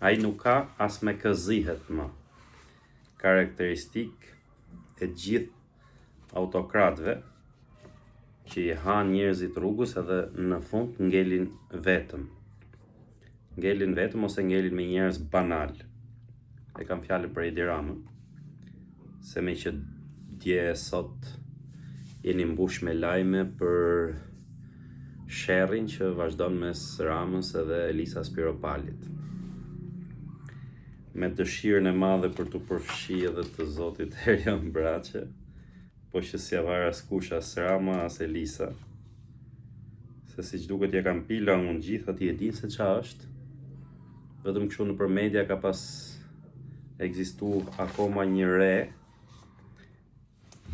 Ai nuk ka as me këzihet më. Karakteristik e gjithë autokratëve që i hanë njerëzit rrugës edhe në fund ngelin vetëm. Ngelin vetëm ose ngelin me njerëz banal. E kam fjalën për Edi Ramën. Se me që dje sot jeni mbush me lajme për sherrin që vazhdon mes Ramës edhe Elisa Spiropalit. Me dëshirën e madhe për të përfshi edhe të zotit Erion Braçe, po që si avar as kush as Rama as Elisa. Se si që duket ja kam pila unë gjithë ati e din se qa është, vetëm kështu në për media ka pas ekzistu akoma një re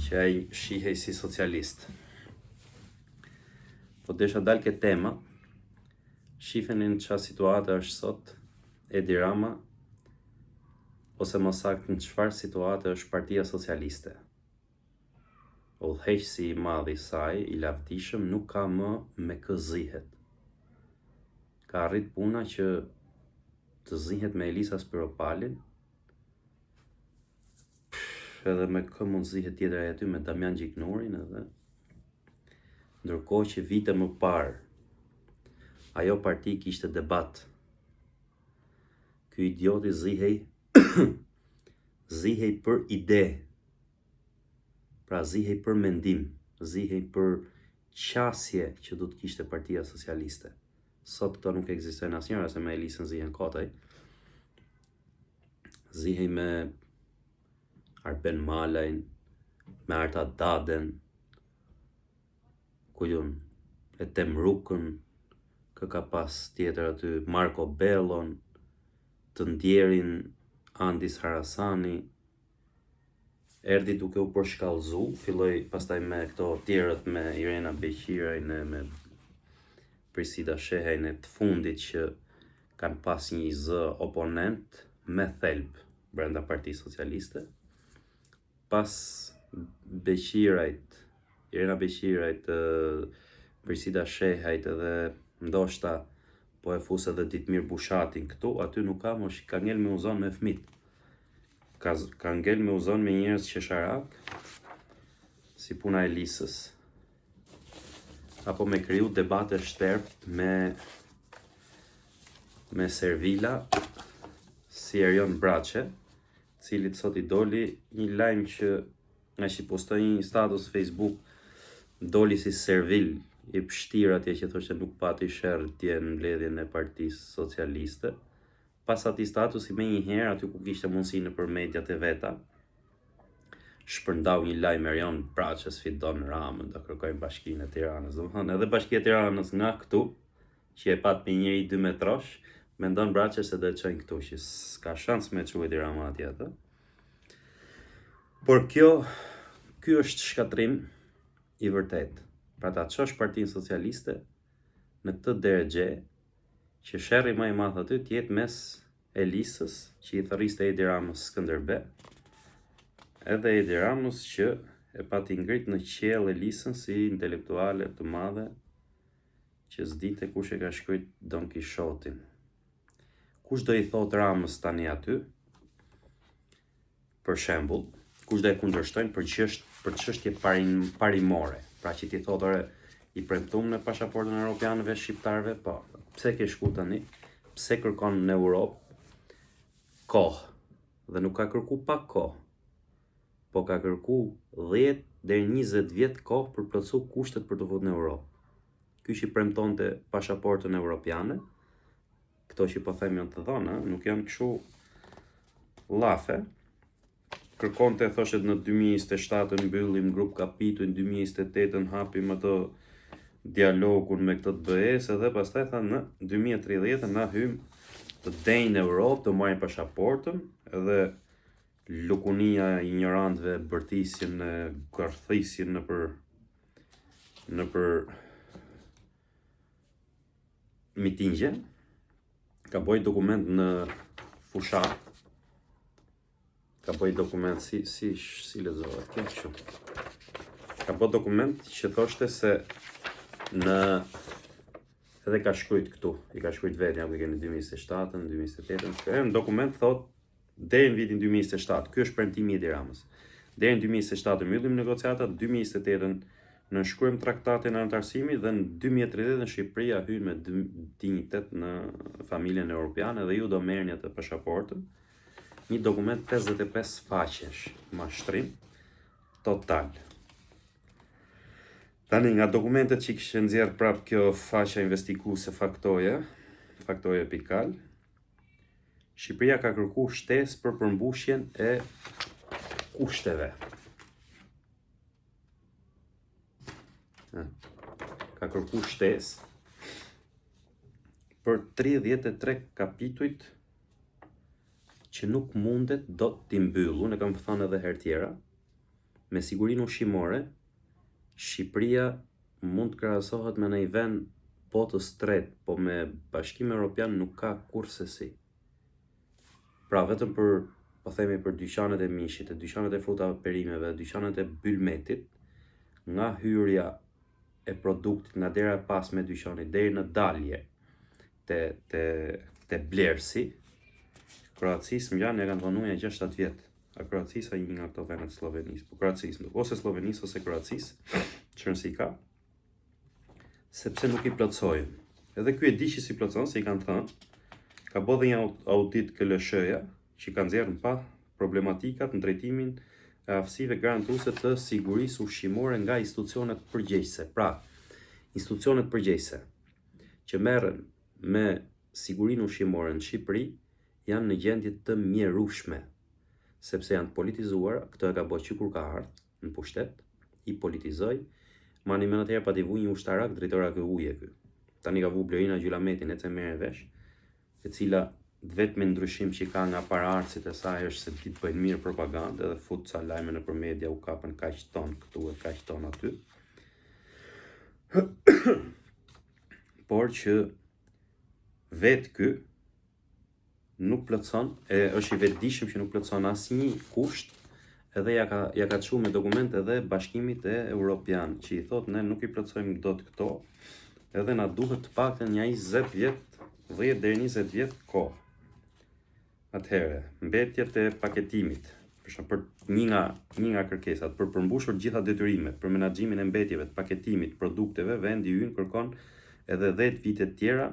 që ai shihej si socialist. Po desha dal ke tema, shifenin qa situata është sot Edi Rama, ose më saktë në çfarë situate është Partia Socialiste. Udhëheqësi i madh i saj, i lavdishëm, nuk ka më me kë zihet. Ka arrit puna që të zihet me Elisa Spiropalin, edhe me kë mund zihet tjetër ai aty me Damian Gjiknurin edhe. Ndërkohë që vite më parë ajo parti kishte debat. Ky idioti zihej për ide, pra zihej për mendim, zihej për qasje që do të kishte Partia Socialiste. Sot këto nuk ekzistojnë asnjëra, se me Elisën zihen kotaj. Zihej me Arben Malajn, me Arta Daden, kujun, e Temrukën, kë ka pas tjetër aty, Marko Bellon, të ndjerin Andis Harasani, erdi duke u përshkallëzu, filloi pastaj me këto tjerët, me Irena Beqirajn, me Prisida Shehajn, të fundit që kanë pas një zë oponent me thelb brenda Partisë Socialiste. Pas Beqirajt, Irena Beqirajt, Prisida Shehajt edhe ndoshta po e fus edhe Ditmir Bushatin këtu, aty nuk ka mosh, ka ngel me uzon me fëmit. Ka ngel me uzon me njerëz qesharak, si puna e Elisës. Apo me kriju debate shtert me Servila, si Erion Braçe, cilit sot i doli një lajm që nga që postoi një status Facebook, doli si Servil i pështir atje që thoshte nuk pati sherr tje në mbledhjen e Partisë Socialiste. Pas atij statusi me një herë aty ku kishte mundësi në për mediat e veta, shpërndau një lajm Erion Braçe sfidon Ramën të kërkojnë Bashkinë e Tiranës. Domethënë edhe Bashkia e Tiranës nga këtu, që e pat me njëri 2 metrosh, mendon Braçe se do të çojnë këtu, që s'ka shans me çuaj Edi Rama atje atë. Por ky është shkatrim i vërtet. Pra ta çosh Partinë Socialiste në këtë deregje që sherri më i madh aty të jetë mes Elisës, që i thërriste Edi Ramës Skënderbe, edhe Edi Ramës që e pati ngrit në qiell Elisën si intelektuale të madhe që s'dinte kush e ka shkruajt Don Kishotin. Kush do i thot Ramës tani aty? Për shembull, kush do e kundërshtojnë për çështje parimore? Pra që ti thot ore i premtuam në pasaportën europianëve shqiptarëve, po. Pse ke shku tani? Pse kërkon në Europë kohë? Dhe nuk ka kërku pak kohë, po ka kërku 10 deri 20 vjet kohë për plotësu kushtet për të futur në Europë. Ky që premtonte pasaportën europiane, këto që po them janë të dhëna, nuk janë kështu llafe. Kërkonte thoshet në 2027 mbyllim grup kapitull, në 2028 hapim ato dialogun me këtë të BE-s, edhe pastaj tha në 2030 na hym të denjë në Europë, të marrin pasaportën, edhe lukunia e ignorantëve bërtisjen, garthisjen në për mitingje. Ka bëj dokument në fushat. Ka bëj dokument si lezohet, kjo kështu. Ka bëj dokument që thoshte se në edhe ka shkruajt këtu, i ka shkruajt vetë, ja ku keni 2027, 2028, në dokument thot deri në vitin 2027, ky është premtimi i Edi Ramës. Deri në 2027 mbyllim negociatat, 2028 nënshkruajmë traktatin e anëtarësimit dhe në 2030 Shqipëria hyn me dinjitet në familjen europiane dhe ju do merrni atë pasaportën. Një dokument 55 faqesh, mashtrim total. Tani nga dokumentet që kishte nxjerr prap kjo faqja investiguese faktoje pikal, Shqipëria ka kërkuar shtesë për përmbushjen e kushteve. Ka kërkuar shtesë për 33 kapitujt që nuk mundet do t'i mbyll. Unë e kam thënë edhe herë tjera, me sigurinë ushqimore, Shqipëria mund të krahasohet me një vend botës tretë, po me Bashkimin Evropian nuk ka kurse si. Pra vetëm për dyqanet e mishit, dyqanet e frutave perimeve, dyqanet e bylmetit, nga hyrja e produktit nga dera e pasme e dyqanit deri në dalje te blersi, Kroacisë më janë kanë vonuar 6-7 vjet. A Kroacisë ai një nga këto vende të Slovenisë, po Kroacisë, ose Slovenisë ose Kroacisë, çrësi ka, sepse nuk i plotësojnë. Edhe ky e di që si plotëson, se i kanë thënë, ka bërë dhe një audit KLSH-ja, që kanë nxjerrë pa problematikat në drejtimin e aftësive garantuese të sigurisë ushqimore nga institucionet përgjegjëse. Pra, institucionet përgjegjëse që merren me sigurinë ushqimore në Shqipëri janë në gjendje të mjerueshme, sepse janë politizuar, këtë e ka bërë që kur ka ardhur në pushtet, i politizoi, mani më atëherë pa t'i vu një ushtarak drejtora e uje ky. Tani ka vu Blerina Gjylametin, e merr vesh, e cila vetëm ndryshim që ka nga paraardhësit e saj është se ti të bëjnë mirë propagandë edhe fut ca lajme nëpër media u kapën kaq ton këtu e kaq ton aty. Por që vetë ky nuk plotson, është i vetëdijshëm që nuk plotson asnjë kusht, edhe ja ka çuar me dokument edhe Bashkimit e Evropian, që i thotë ne nuk i plotsojmë dot këto, edhe na duhet të paktën një 20 vjet, 10 deri 20 vjet kohë. Atëherë, mbetjet e paketimit, për një nga kërkesat, për përmbushur gjitha detyrimet, për menaxhimin e mbetjeve, të paketimit, produkteve, vendi ynë kërkon edhe 10 vite tjera,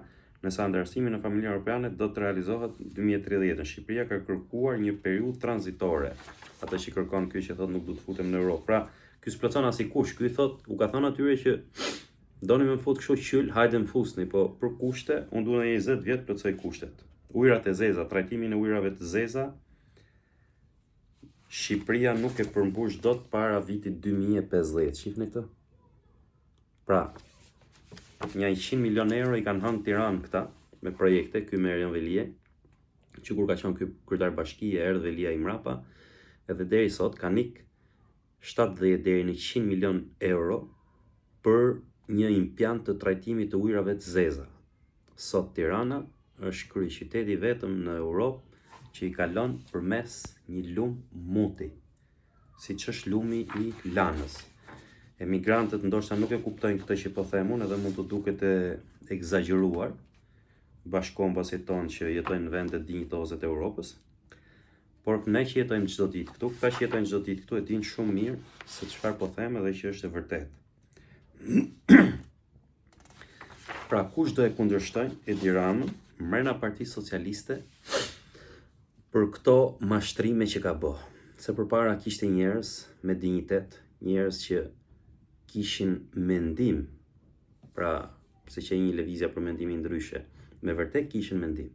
nëse anëtarësimi në familjen europiane do të realizohet në 2030. Shqipëria ka kërkuar një periudhë tranzitore. Atë që kërkon ky që thotë nuk do të futem në Europë. Pra, ky s'plotson asikush. Ky thotë, u ka thënë atyre që doni më fut kështu qyl, hajde më fusni, po për kushte, unë dua 20 vjet plotësoj kushtet. Ujërat e zeza, trajtimin e ujërave të zeza, Shqipëria nuk e përmbush dot para vitit 2050. Shihni këtë? Pra, një 100 milion euro i kanë hënë Tiranë këta me projekte, ky me Erion Velie, që kur ka qenë ky kryetar bashkie erdhi Velia i mrapa, edhe deri sot kanë ik 70 deri në 100 milion euro për një impjant të trajtimit të ujërave të zeza. Sot Tirana është kryeqyteti vetëm në Europë që i kalon përmes një lum muti, siç është lumi i Lanës. Emigrantët ndoshta nuk e kuptojnë këtë që po them unë, edhe mund të duket e egzageruar bashkëkombësit tonë që jetojnë në vende dinjitoze të Europës, por ne që jetojmë çdo ditë këtu, këta që jetojnë çdo ditë këtu e dinë shumë mirë se çfarë po them edhe që është e vërtetë. Pra, kush do e kundërshtojnë Edi Ramën mbrenda Partisë Socialiste për këto mashtrime që ka bë? Se përpara kishte njerëz me dinjitet, njerëz që kishin mendim, pra se që një lëvizja për mendimin ndryshe, me vërtet kishin mendim.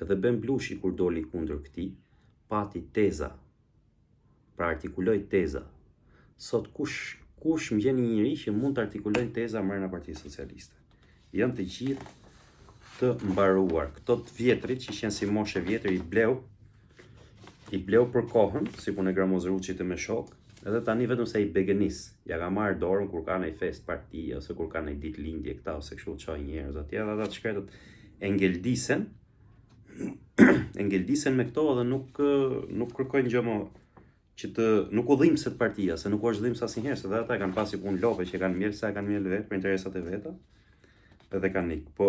Edhe Ben Blushi kur doli kundër këtij, pati teza, pra artikuloi teza. Sot kush më gjen një njeri që mund të artikulojnë teza mbrenda Partisë Socialiste? Janë të gjithë të mbaruar. Këto të vjetrit që ishin si moshe vjetër i bleu për kohën, si punë e Gramozeruçit e me shok, edhe tani vetëm se i begenis, ja ka marrë dorën kur ka një fest partie, ose kur ka një ditë lindje këta, ose kështu çoj njerëz atje, edhe ata të shkretët e ngeldisen me këto dhe nuk kërkojnë gjë më që të nuk u dhimbset partia, se nuk është dhimbs asnjëherë, se ata kanë pasi punë lope që kanë mirë sa kanë mirë vetë për interesat e veta. edhe kanë ikë. Po,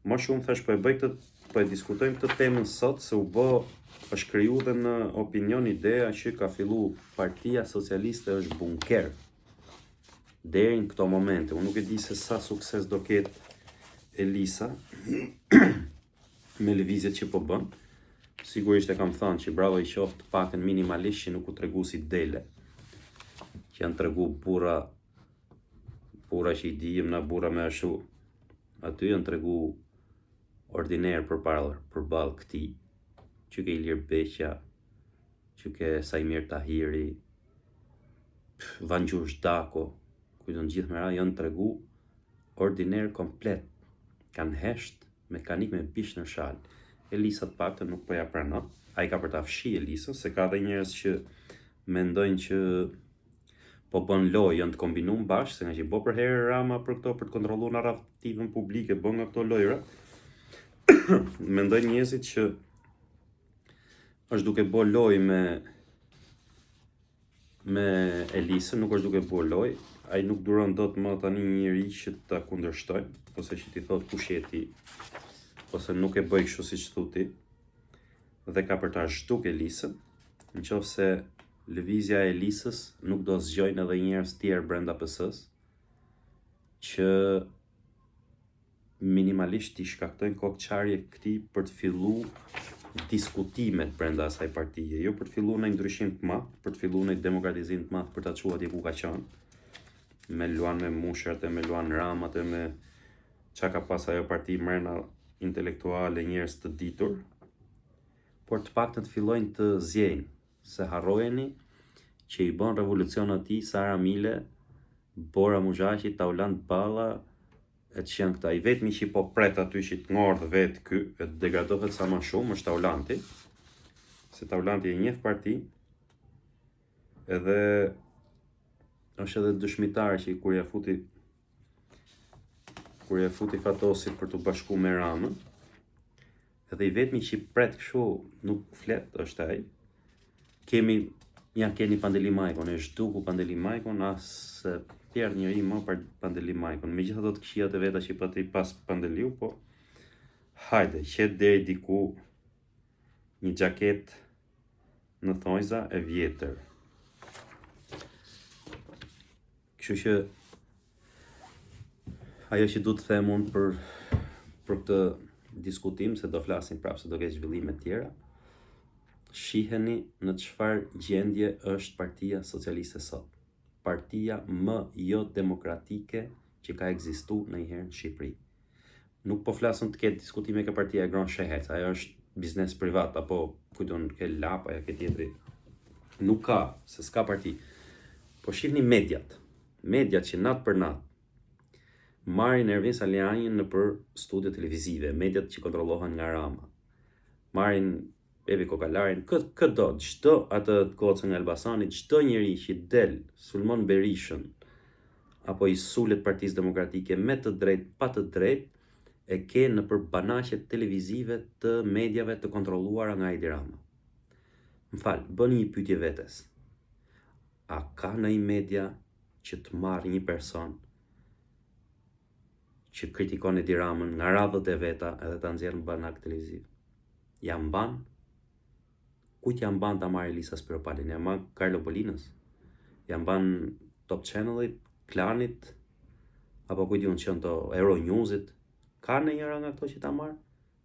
më shumë thash po e bëj po e diskutojmë këtë temën sot se është kriju dhe në opinion ideja që ka fillu Partia Socialiste është bunker. Deri në këto momente, unë nuk e di se sa sukses do ketë Elisa me lëvizjet që po bën. Sigurisht e kam thënë që bravo i qoftë pakën minimalisht që nuk u tregu si dele. Që janë tregu burra që i dijëm na burra me ashu. Aty janë tregu ordiner përballë këtij. Që ke Ilir Beqa, që ke Sajmir Tahiri, Vangjur Dako, kujton gjithë me ra janë tregu ordiner komplet. Kanë hesht mekanik me bish në shal. Elisa të paktën nuk po ja pranon. Ai ka për ta fshi Elisën, se ka dhe njerëz që mendojnë që po bën lojë, janë të kombinuar bashkë, se nga që bo për herë Rama për këto, për të kontrolluar narrativën publike, bën nga këto lojra. Mendojnë njerëzit që është duke bo lojë me Elisën, nuk është duke bo lojë. Ai nuk duron dot më tani një njerëz që ta kundërshtojnë, ose që ti thot kush je ti, ose nuk e bëj kështu siç thuti, dhe ka për ta zhduk Elisën, nëse lëvizja e Elisës nuk do zgjojnë edhe njerëz tjerë brenda PS-s, që minimalisht i shkaktojnë kokçarje këtij për të filluar diskutimet brenda asaj partije, jo për të filluar një ndryshim të madh, për të filluar një demokratizim të madh për ta çuar atje ku ka qenë, me luan me mushrat e me luan ramat e me çka ka pas ajo parti mrena intelektuale, njerëz të ditur, por të paktën të fillojnë të zjejnë, se harrojeni që i bën revolucion atij Sara Mile, Bora Muzhaqi, Taulant Balla, e që janë këta. I vetmi që i po pret aty që të ngordh vetë ky, e të degradohet sa më shumë, është Taulanti, se Taulanti e njeh parti, edhe është edhe dëshmitar që kur ja futi Fatosit për të bashku me Ramën, edhe i vetmi që i pret kështu nuk flet është ai. Keni Pandelimajkon, e zhduku Pandelimajkon, as pjerë njëri më për Pandelimajkon. Me gjitha do të këshia të veta që i pas Pandeliu, po hajde, qëtë deri diku një gjaket në thonjza e vjetër. Kështu që ajo që du të them unë për këtë diskutim, se do flasim prapë, se do ketë zhvillime tjera, shiheni në çfarë gjendje është Partia Socialiste sot. Partia më jo demokratike që ka ekzistuar ndonjëherë në Shqipëri. Nuk po flasim të ketë diskutime ke partia e Gron Shehec, ajo është biznes privat, apo kujton ke lap, ajo ke tjetri. Nuk ka, se s'ka parti. Po shihni mediat që natë për natë marrin Ervin Salianin në për studio televizive, mediat që kontrollohen nga Rama. Marrin Evi Kokalarin, çdo atë Kocën e Elbasanit, çdo njeri që del sulmon Berishën, apo i sulet Partisë Demokratike me të drejtë, pa të drejtë, e ke në për banaqet televizive të mediave të kontrolluara nga Edi Rama. Bëni një pyetje vetes. A ka në i media që të marrë një person që kritikon Edi Ramën nga radhët e veta edhe ta nxjerrë në banak televiziv? Ja mban? Kujt ja mban ta marrë Elisa Spiropalin? Ja mban Carlo Bolinës? Ja mban Top Channelit, Klanit, apo kujt diun që to Euronewsit? Ka në njëra nga këto që ta marrë?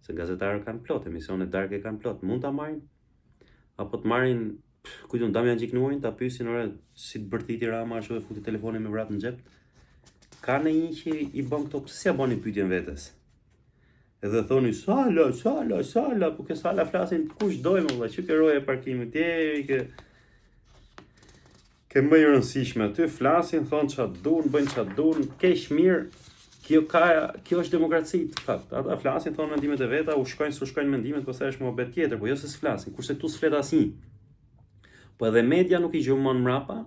Se gazetarët kanë plot, emisionet darke kanë plot, mund ta marrin? Apo të marrin, kujt diun Damian Gjiknuarin, ta pyesin ore si të bërthiti Rama ashtu e futi telefonin me vrap në xhep? Ka në një që i bën këto, pse ja bëni pyetjen vetes? Edhe thoni Sala, po ke Sala flasin kush dojmë, valla, që ke roja parkimit tjeri, ke më i rëndësishme aty, flasin, thonë çfarë duan, bëjnë çfarë duan, keq mirë, kjo është demokraci të fakt. Ata flasin, thonë mendimet e veta, u shkojnë mendimet, pastaj është mohabet tjetër, po jo se s'flasin, kurse këtu s'flet asnjë. Po edhe media nuk i gjumon mrapa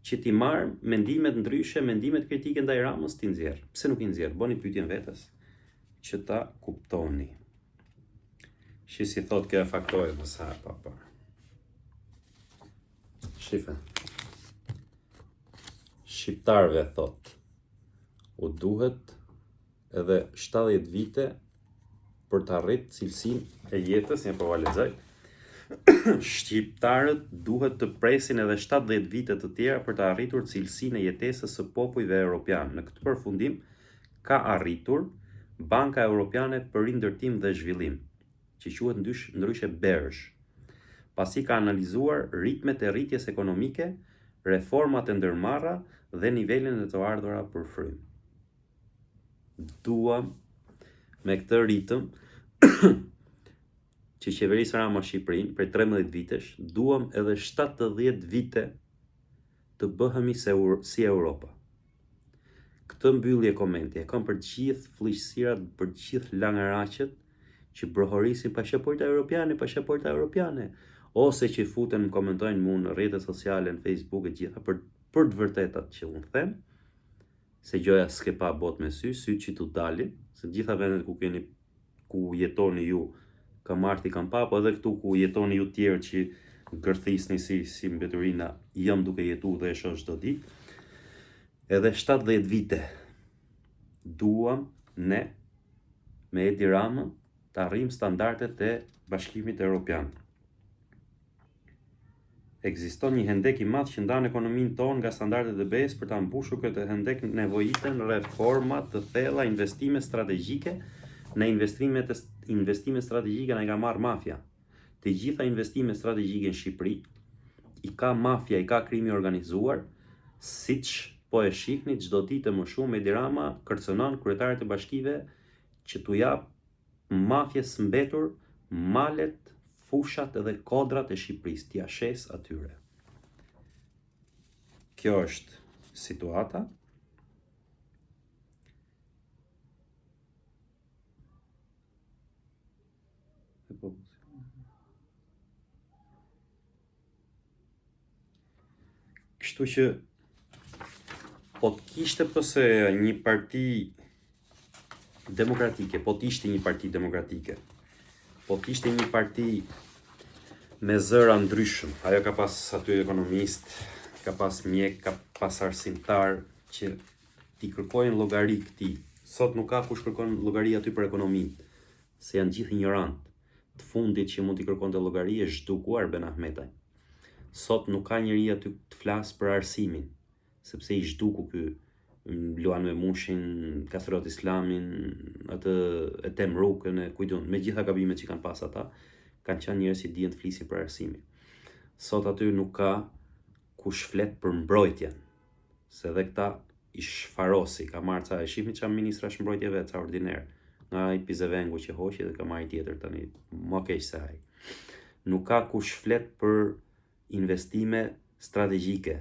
që ti marr mendimet ndryshe, mendimet kritike ndaj Ramës ti nxjerr. Pse nuk i nxjerr? Bëni pyetjen vetes që ta kuptoni. Si thot kjo faktorë më sa papa. Shife. Shqiptarve thot, u duhet edhe 70 vite për të arritur cilësinë e jetës, një po lexoj. Shqiptarët duhet të presin edhe 70 vite të tjera për të arritur cilësinë e jetesës së popujve evropian. Në këtë përfundim ka arritur Banka Europiane për Rindërtim dhe Zhvillim, që quhet ndryshe BERSH, pasi ka analizuar ritmet e rritjes ekonomike, reformat e ndërmarra dhe nivelin e të ardhura për frym. Duam me këtë ritëm që qeverisë Rama Shqipërinë për 13 vitesh, duam edhe 70 vite të bëhemi si Europa. Këtë mbyllje komenti e kam për gjithë fliqësirat, për gjithë langaraqet që brohorisin pasaporta europiane, ose që futen më komentojnë mu në rrjetet sociale, në Facebook e gjitha, për të vërtetat që unë them, se gjoja s'ke pa bot me sy që t'u dalin, se gjitha vendet ku jetoni ju, kam arti kam pa, po edhe këtu ku jetoni ju tjerë që gërthisni si mbeturina, jam duke jetu dhe e shoh çdo ditë. Edhe 70 vite duam ne me Edi Ramën të arrijmë standardet e Bashkimit Evropian. Ekziston një hendek i madh që ndan ekonominë tonë nga standardet e BE-s. Për ta mbushur këtë hendek nevojiten reforma të thella, investime strategjike. Në investime strategjike na i ka marrë mafia. Të gjitha investime strategjike në Shqipëri i ka mafia, i ka krimi organizuar, siç po e shihni çdo ditë më shumë Edi Rama kërcënon kryetarit e bashkive që t'u jap mafjes mbetur malet, fushat edhe kodrat e Shqipërisë, t'ia shes atyre. Kjo është situata. Kështu që po të kishte pëse një parti demokratike, po të ishte një parti demokratike, po të ishte një parti me zëra ndryshëm, ajo ka pas aty ekonomist, ka pas mjek, ka pas arsimtar që t'i kërkojnë llogari këtij. Sot nuk ka kush kërkon llogari aty për ekonominë, se janë gjithë ignorant. Të fundit që mund t'i kërkonte llogari është zhduku Arben Ahmetaj. Sot nuk ka njeri aty të flas për arsimin, sepse i zhduku ky luan me mushin, kastrot islamin, atë e tem rrugën, e kujton, me gjitha gabimet që kanë pas ata, kanë qenë njerëz që dihen të flisin për arsimin. Sot aty nuk ka kush flet për mbrojtjen, se edhe këta i shfarosi, ka marrë ca e shihni ça ministrash mbrojtjeve, ca ordiner, nga i Pizevengu që hoqi dhe ka marrë tjetër tani, më keq se ai. Nuk ka kush flet për investime strategjike,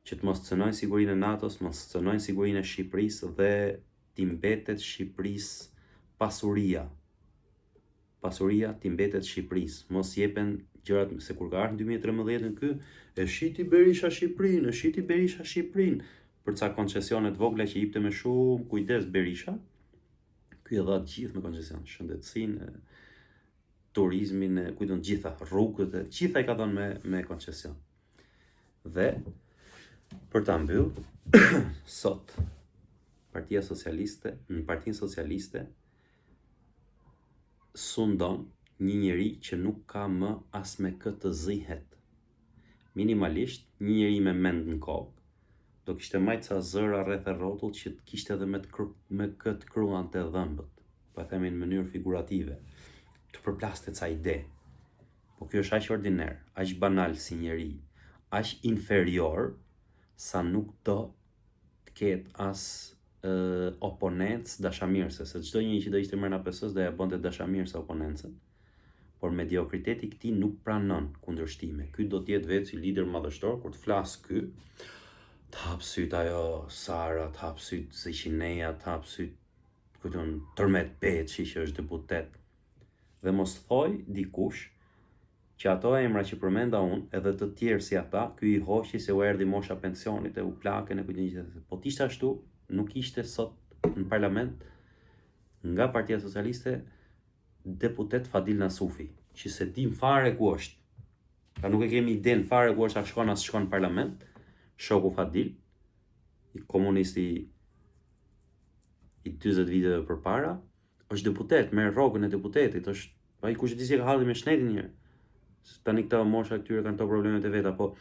që të mos cënojnë sigurinë e NATO-s, mos cënojnë sigurinë e Shqipërisë dhe t'i mbetet Shqipërisë pasuria. Pasuria t'i mbetet Shqipërisë, mos jepen gjërat, se kur ka ardhur në 2013 ky, e shiti Berisha Shqipërinë, për ca koncesione të vogla që jepte me shumë kujdes Berisha. Ky e dha të gjithë me koncesion, shëndetësinë, turizmin, kujton gjitha rrugët, gjitha i ka dhënë me koncesion. Dhe për ta mbyll, sot Partinë Socialiste sundon një njeri që nuk ka më as me këtë zihet. Minimalisht, një njeri me mend në kokë, do kishte majtë ca zëra rreth e rrotull që kishte edhe me këtë kruan të dhëmbët, po e themi në mënyrë figurative, të përplaste ca ide. Po kjo është aq ordiner, aq banal si njeri, aq inferior, sa nuk do të ketë as oponentës dashamirëse, se çdo njeri që do ishte mbrana PS-s do ja bënte dashamirëse oponentën, por mediokriteti i këtij nuk pranon kundërshtime. Ky do të jetë vetë si lider madhështor, kur të flas ky, të hap syt ajo Sara, të hap syt Zeqineja, të hap syt kujton Tërmet Beçi që është deputet. Dhe mos thoj dikush që ato emra që përmenda unë, edhe të tjerë si ata, ky i hoqi se u erdhi mosha pensionit e u plakën e kujton gjithë. Po t'ishte ashtu, nuk ishte sot në parlament nga Partia Socialiste deputet Fadil Nasufi, që se dim fare ku është. Pra nuk e kemi iden fare ku është, a shkon as shkon në parlament, shoku Fadil, i komunisti i 40 viteve përpara, është deputet, merr rrogën e deputetit, është ai kush di si ka halli me shtetin njëherë. Tani këta mosha këtyre kanë to problemet e veta, po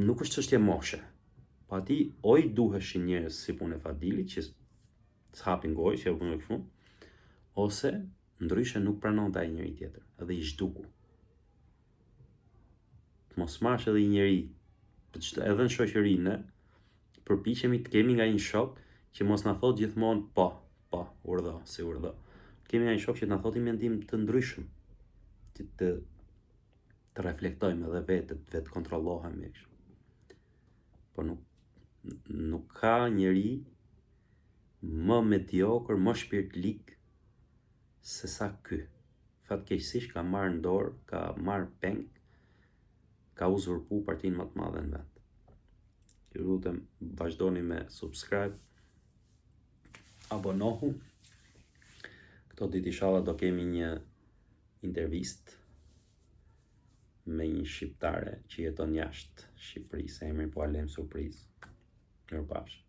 nuk është çështje moshe. Po ati o i duheshin njerëz si punë e Fadilit që s'hapin gojë, që punë kështu, ose ndryshe nuk pranonte ai njëri tjetër, edhe i zhduku. Mos marrësh edhe një njeri, edhe në shoqërinë, përpiqemi të kemi nga një shok që mos na thotë gjithmonë po, urdhë, si urdhë. Kemi nga një shok që na thotë mendim të ndryshëm, që të reflektojmë edhe vetë kontrollohemi. Po nuk ka njeri më mediokër, më shpirtlik se sa ky. Fatkeqësisht ka marrë në dorë, ka marrë peng, ka uzurpu partinë më të madhe në vend. Ju lutem, vazhdoni me subscribe, abonohu. Këto ditë inshallah do kemi një intervistë me një shqiptare që jeton jashtë Shqipërisë, emri po alem surprizë. Mirupafshim.